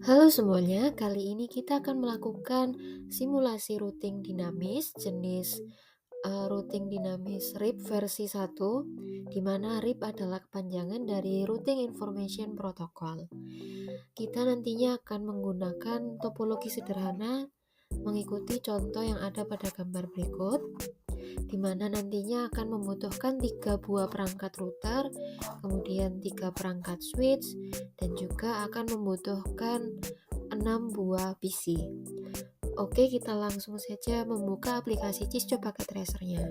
Halo semuanya, kali ini kita akan melakukan simulasi routing dinamis jenis routing dinamis RIP versi 1, di mana RIP adalah kepanjangan dari Routing Information Protocol. Kita nantinya akan menggunakan topologi sederhana mengikuti contoh yang ada pada gambar berikut, di mana nantinya akan membutuhkan 3 buah perangkat router, kemudian 3 perangkat switch, dan juga akan membutuhkan 6 buah PC. Oke, kita langsung saja membuka aplikasi Cisco Packet Tracer-nya.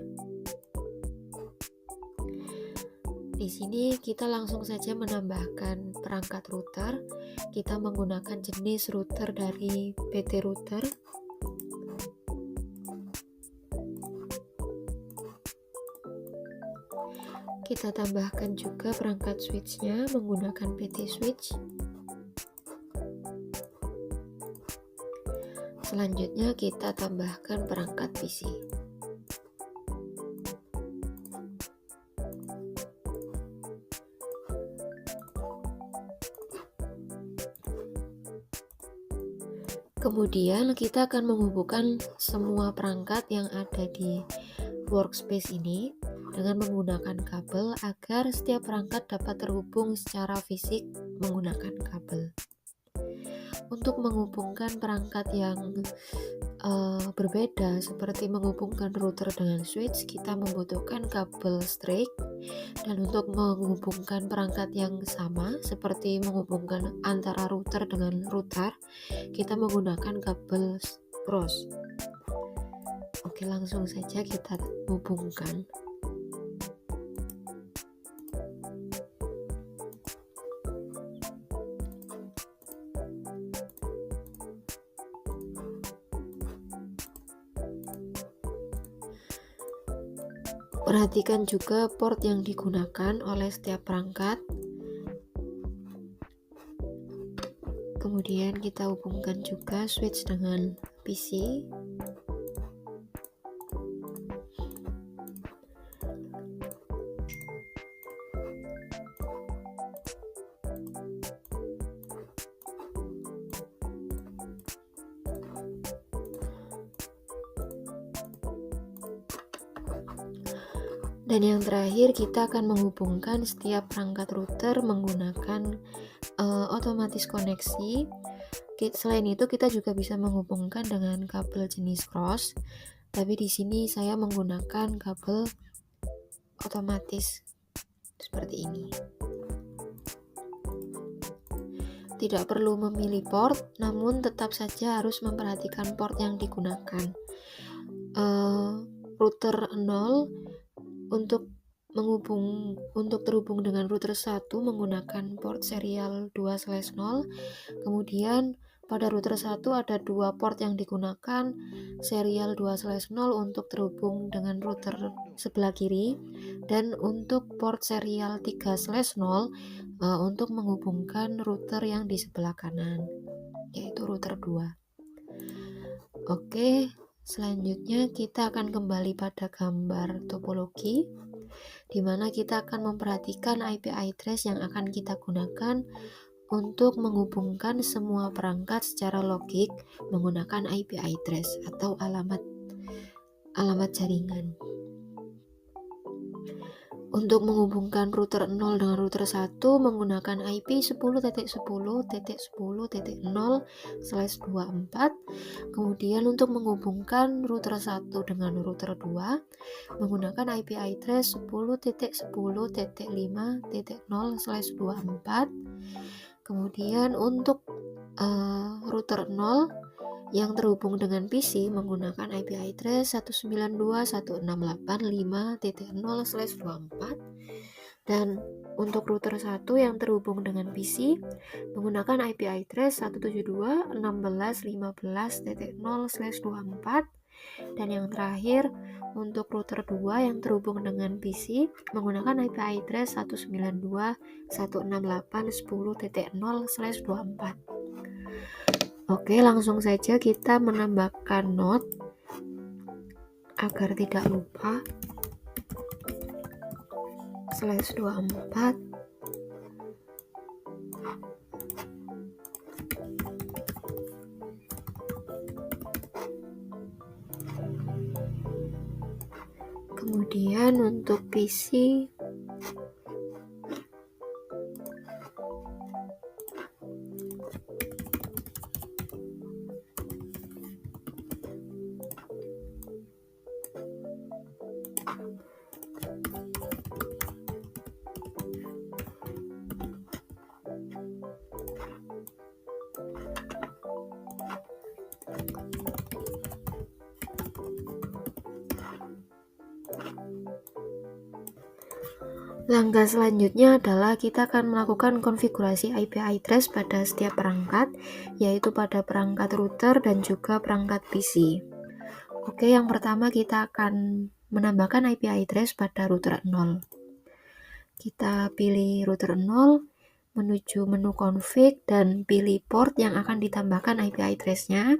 Di sini kita langsung saja menambahkan perangkat router. Kita menggunakan jenis router dari PT Router. Kita tambahkan juga perangkat switch-nya menggunakan PT Switch. Selanjutnya kita tambahkan perangkat PC. Kemudian kita akan menghubungkan semua perangkat yang ada di workspace ini dengan menggunakan kabel agar setiap perangkat dapat terhubung secara fisik menggunakan kabel. Untuk menghubungkan perangkat yang berbeda seperti menghubungkan router dengan switch, kita membutuhkan kabel straight, dan untuk menghubungkan perangkat yang sama seperti menghubungkan antara router dengan router, kita menggunakan kabel cross. Oke, langsung saja kita hubungkan. Perhatikan juga port yang digunakan oleh setiap perangkat. Kemudian kita hubungkan juga switch dengan PC. Dan yang terakhir, kita akan menghubungkan setiap perangkat router menggunakan otomatis koneksi. Selain itu, kita juga bisa menghubungkan dengan kabel jenis cross, tapi di sini saya menggunakan kabel otomatis seperti ini. Tidak perlu memilih port, namun tetap saja harus memperhatikan port yang digunakan. Router 0 untuk terhubung dengan router 1 menggunakan port serial 2/0. Kemudian pada router 1 ada 2 port yang digunakan, serial 2/0 untuk terhubung dengan router sebelah kiri, dan untuk port serial 3/0 untuk menghubungkan router yang di sebelah kanan, yaitu router 2. Oke, selanjutnya kita akan kembali pada gambar topologi, di mana kita akan memperhatikan IP address yang akan kita gunakan untuk menghubungkan semua perangkat secara logik menggunakan IP address atau alamat jaringan. Untuk menghubungkan router 0 dengan router 1 menggunakan IP 10.10.10.0/24. Kemudian untuk menghubungkan router 1 dengan router 2 menggunakan IP address 10.10.5.0/24. Kemudian untuk router 0 yang terhubung dengan PC menggunakan IP address 192.168.5.0/24, dan untuk router 1 yang terhubung dengan PC menggunakan IP address 172.16.15.0/24, dan yang terakhir untuk router 2 yang terhubung dengan PC menggunakan IP address 192.168.10.0/24. Oke, langsung saja kita menambahkan note agar tidak lupa. /24 Kemudian untuk PC langkah selanjutnya adalah kita akan melakukan konfigurasi IP address pada setiap perangkat, yaitu pada perangkat router dan juga perangkat PC. Oke, yang pertama kita akan menambahkan IP address pada router 0. Kita pilih router 0, menuju menu config dan pilih port yang akan ditambahkan IP address-nya.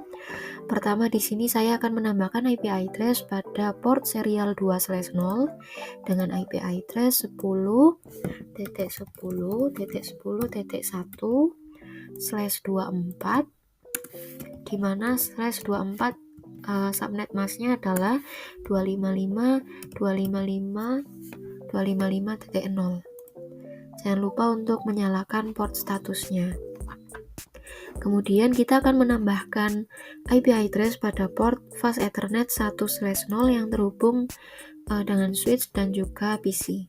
Pertama di sini saya akan menambahkan IP address pada port serial 2/0 dengan IP address 10.10.10.1/24, di mana /24 subnet masknya adalah 255.255.255.0. Jangan lupa untuk menyalakan port statusnya. Kemudian kita akan menambahkan IP address pada port fast Ethernet 1/0 yang terhubung dengan switch dan juga PC.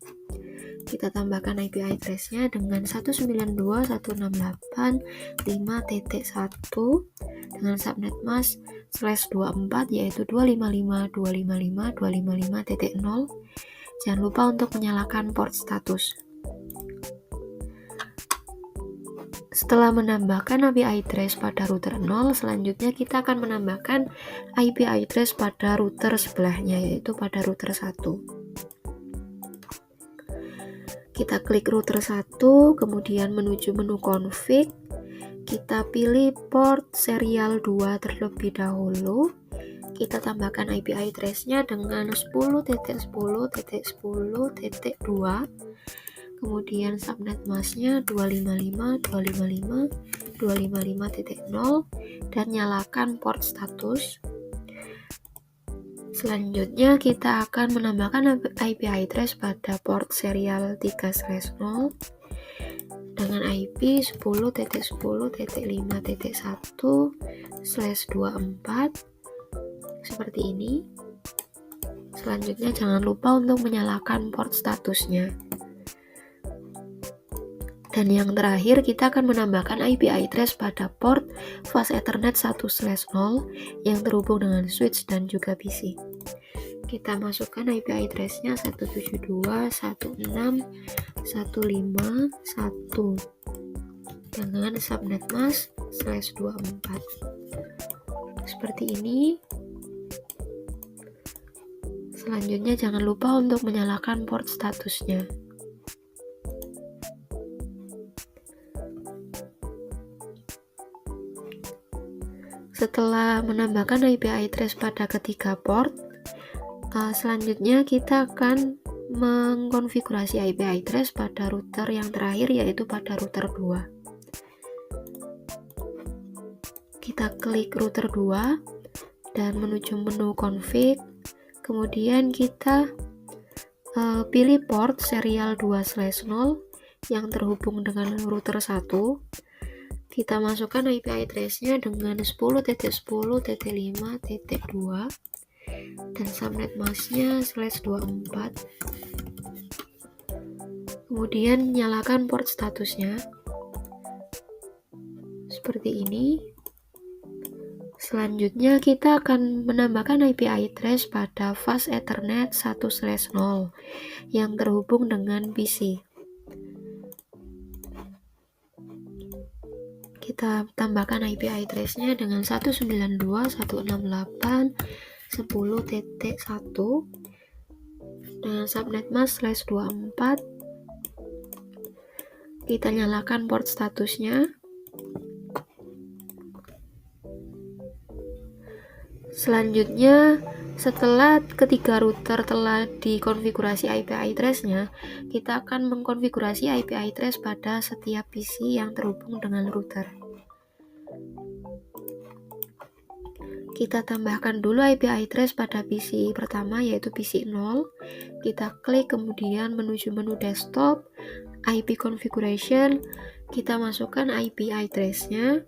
Kita tambahkan IP address-nya dengan 192.168.5.1 dengan subnet mask /24 yaitu 255.255.255.0. Jangan lupa untuk menyalakan port status. Setelah menambahkan IP address pada router 0, selanjutnya kita akan menambahkan IP address pada router sebelahnya, yaitu pada router 1. Kita klik router 1, kemudian menuju menu config. Kita pilih port serial 2 terlebih dahulu. Kita tambahkan IP address-nya dengan 10.10.10.2. Kemudian subnet masknya 255.255.255.0 dan nyalakan port status. Selanjutnya kita akan menambahkan IP address pada port serial 3/0 dengan IP 10.10.5.1/24 seperti ini. Selanjutnya jangan lupa untuk menyalakan port statusnya. Dan yang terakhir kita akan menambahkan IP address pada port fast Ethernet 1/0 yang terhubung dengan switch dan juga PC. Kita masukkan IP address-nya 172.168.151 dengan subnet mask /24. Seperti ini. Selanjutnya jangan lupa untuk menyalakan port statusnya. Setelah menambahkan IP address pada ketiga port, selanjutnya kita akan mengkonfigurasi IP address pada router yang terakhir, yaitu pada router 2. Kita klik router 2 dan menuju menu config. Kemudian kita pilih port serial 2/0 yang terhubung dengan router 1. Kita masukkan IP address-nya dengan 10.10.5.2 dan subnet mask-nya /24. Kemudian nyalakan port statusnya seperti ini. Selanjutnya kita akan menambahkan IP address pada fast Ethernet 1/0 yang terhubung dengan PC. Kita tambahkan IP address-nya dengan 192.168.10.1 dengan subnet mask /24. Kita nyalakan port statusnya. Selanjutnya, setelah ketiga router telah dikonfigurasi IP address-nya, kita akan mengkonfigurasi IP address pada setiap PC yang terhubung dengan router. Kita tambahkan dulu IP address pada PC pertama, yaitu PC 0. Kita klik, kemudian menuju menu desktop, IP configuration, kita masukkan IP address-nya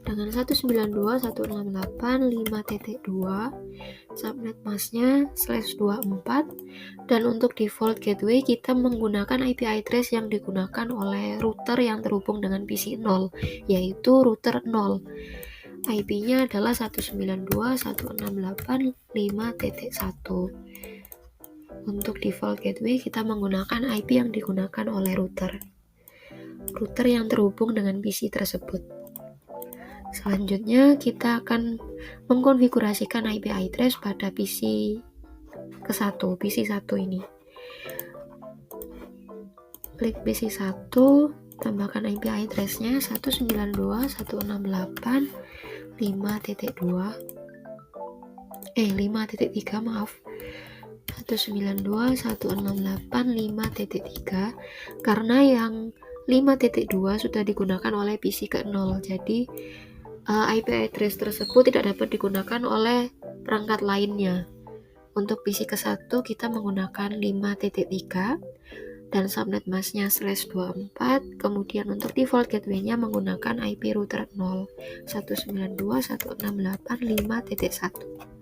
dengan 192.168.5.2, subnet masknya /24, dan untuk default gateway kita menggunakan IP address yang digunakan oleh router yang terhubung dengan PC 0, yaitu router 0. IP-nya adalah 192.168.5.1. Untuk default gateway kita menggunakan IP yang digunakan oleh router yang terhubung dengan PC tersebut. Selanjutnya kita akan mengkonfigurasikan IP address pada PC ke-1, PC 1 ini. Klik PC 1, tambahkan IP address-nya 5.3, maaf. 192.168.5.3, karena yang 5.2 sudah digunakan oleh PC ke-0, jadi IP address tersebut tidak dapat digunakan oleh perangkat lainnya. Untuk PC ke-1 kita menggunakan 5.3 dan subnet masknya /24, kemudian untuk default gateway-nya menggunakan IP router 0 192.168.5.1.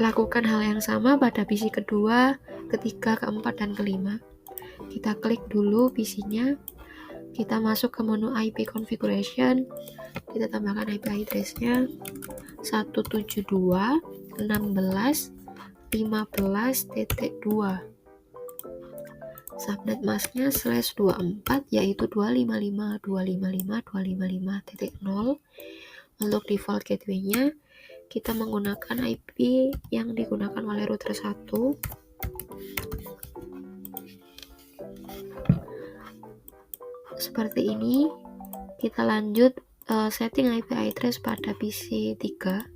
Lakukan hal yang sama pada PC kedua, ketiga, keempat, dan kelima. Kita klik dulu PC-nya, kita masuk ke menu IP configuration, kita tambahkan IP address-nya 172.16.15.2. Subnet masknya /24, yaitu 255.255.255.0. Untuk default gateway-nya kita menggunakan IP yang digunakan oleh router 1. Seperti ini. Kita lanjut setting IP address pada PC 3.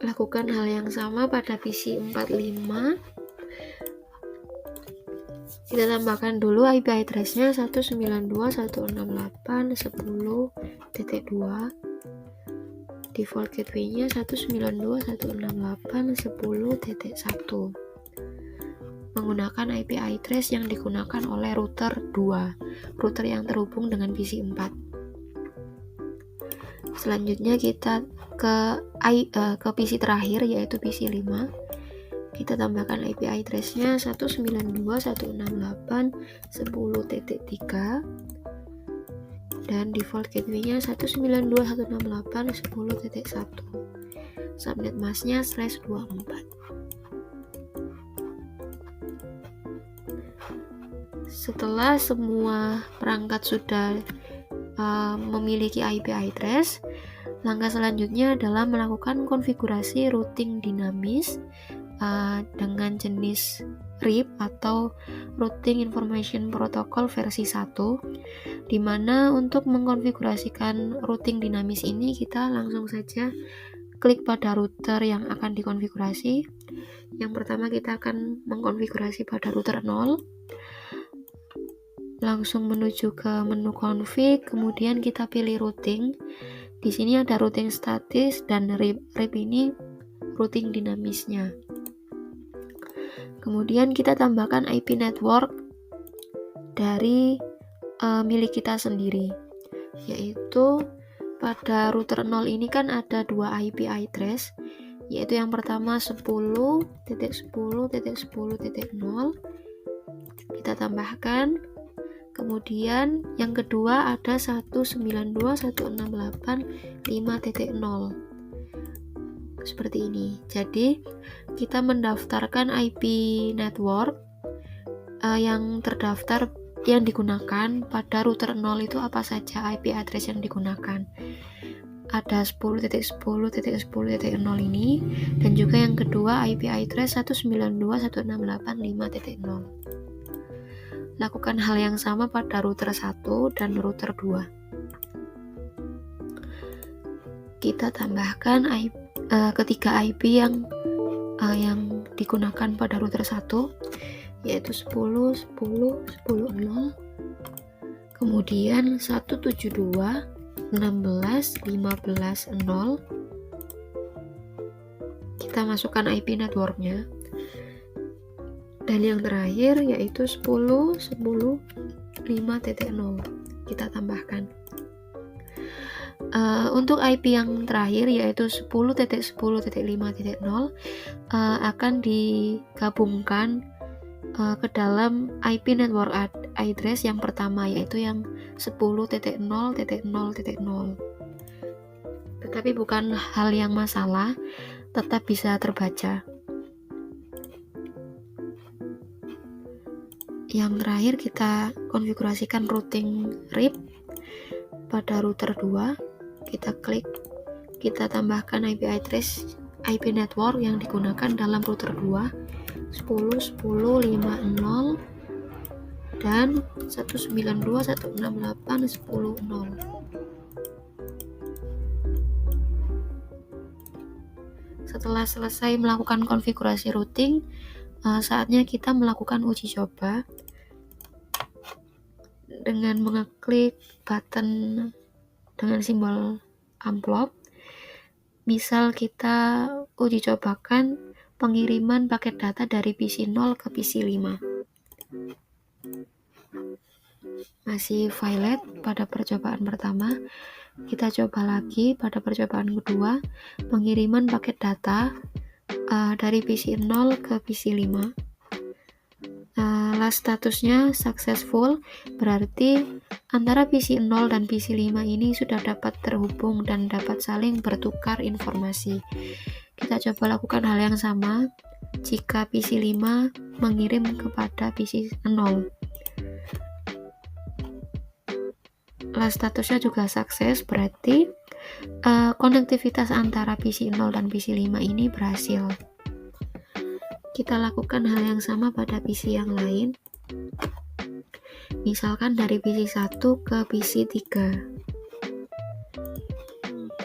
Lakukan hal yang sama pada PC 45. Kita tambahkan dulu IP address-nya 192.168.10.2. Default gateway-nya 192.168.10.1. Menggunakan IP address yang digunakan oleh router 2, router yang terhubung dengan PC 4. Selanjutnya kita ke PC terakhir, yaitu PC 5. Kita tambahkan IP address-nya 192.168.10.3 dan default gateway-nya 192.168.10.1. Subnet masknya /24. Setelah semua perangkat sudah memiliki IP address, langkah selanjutnya adalah melakukan konfigurasi routing dinamis dengan jenis RIP atau Routing Information Protocol versi 1, di mana untuk mengkonfigurasikan routing dinamis ini kita langsung saja klik pada router yang akan dikonfigurasi. Yang pertama kita akan mengkonfigurasi pada router 0. Langsung menuju ke menu config, kemudian kita pilih routing. Di sini ada routing statis dan RIP. RIP ini routing dinamisnya. Kemudian kita tambahkan IP network dari milik kita sendiri, yaitu pada router 0 ini kan ada 2 IP address, yaitu yang pertama 10.10.10.0 kita tambahkan. Kemudian yang kedua ada 192.168.5.0 seperti ini. Jadi kita mendaftarkan IP network yang terdaftar yang digunakan pada router 0 itu apa saja IP address yang digunakan. Ada 10.10.10.0 ini, dan juga yang kedua IP address 192.168.5.0. lakukan hal yang sama pada router 1 dan router 2. Kita tambahkan ketiga IP yang digunakan pada router 1, yaitu 10, 10, 10.0, kemudian 172, 16, 15.0. Kita masukkan IP networknya. Dan yang terakhir yaitu 10, 10, 5.0. Kita tambahkan. Untuk IP yang terakhir yaitu 10.10.5.0 akan digabungkan ke dalam IP network address yang pertama, yaitu yang 10.0.0.0. Tetapi bukan hal yang masalah, tetap bisa terbaca. Yang terakhir kita konfigurasikan routing RIP pada router 2. Kita klik, kita tambahkan IP address IP network yang digunakan dalam router 2, 10, 10, 50, dan 192, 168, 10.0. Setelah selesai melakukan konfigurasi routing, saatnya kita melakukan uji coba dengan mengeklik button dengan simbol amplop. Misal kita uji cobakan pengiriman paket data dari PC 0 ke PC 5. Masih valid pada percobaan pertama. Kita coba lagi pada percobaan kedua, pengiriman paket data dari PC 0 ke PC 5. Last statusnya successful, berarti antara PC 0 dan PC 5 ini sudah dapat terhubung dan dapat saling bertukar informasi. Kita coba lakukan hal yang sama jika PC 5 mengirim kepada PC 0. Last statusnya juga sukses, berarti konektivitas antara PC 0 dan PC 5 ini berhasil. Kita lakukan hal yang sama pada PC yang lain. Misalkan dari PC 1 ke PC 3.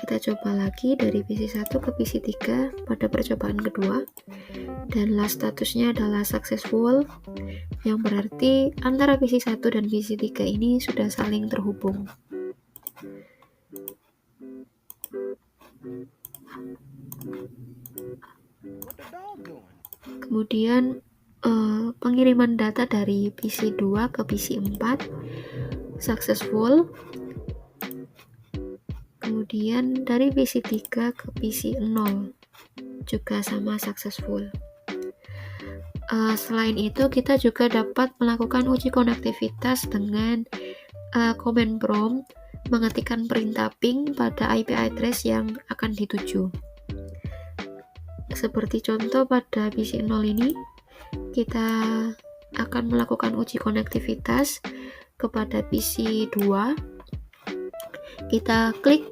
Kita coba lagi dari PC 1 ke PC 3 pada percobaan kedua. Dan last statusnya adalah successful, yang berarti antara PC 1 dan PC 3 ini sudah saling terhubung. Kemudian pengiriman data dari PC 2 ke PC 4 successful. Kemudian dari PC 3 ke PC 0 juga sama successful. Selain itu, kita juga dapat melakukan uji konektivitas dengan command prompt, mengetikkan perintah ping pada IP address yang akan dituju. Seperti contoh pada PC 0 ini, kita akan melakukan uji konektivitas kepada PC 2. Kita klik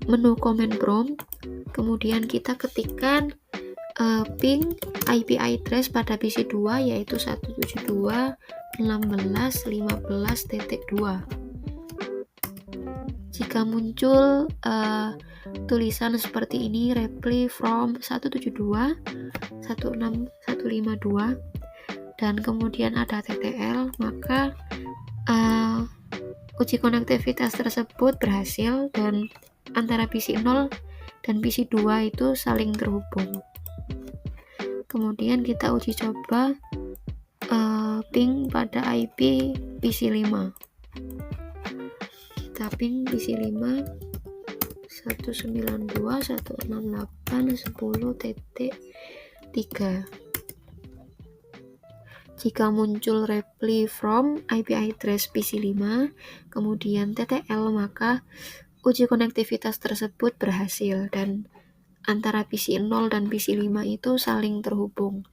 menu command prompt, kemudian kita ketikkan ping IP address pada PC 2 yaitu 172.16.15.2. Jika muncul tulisan seperti ini, reply from 172.16.152 dan kemudian ada TTL, maka uji konektivitas tersebut berhasil dan antara PC 0 dan PC 2 itu saling terhubung. Kemudian kita uji coba ping pada IP PC 5. Kita ping PC 5 192.168.10.3. Jika muncul reply from IP address PC 5, kemudian TTL, maka uji konektivitas tersebut berhasil dan antara PC 0 dan PC 5 itu saling terhubung.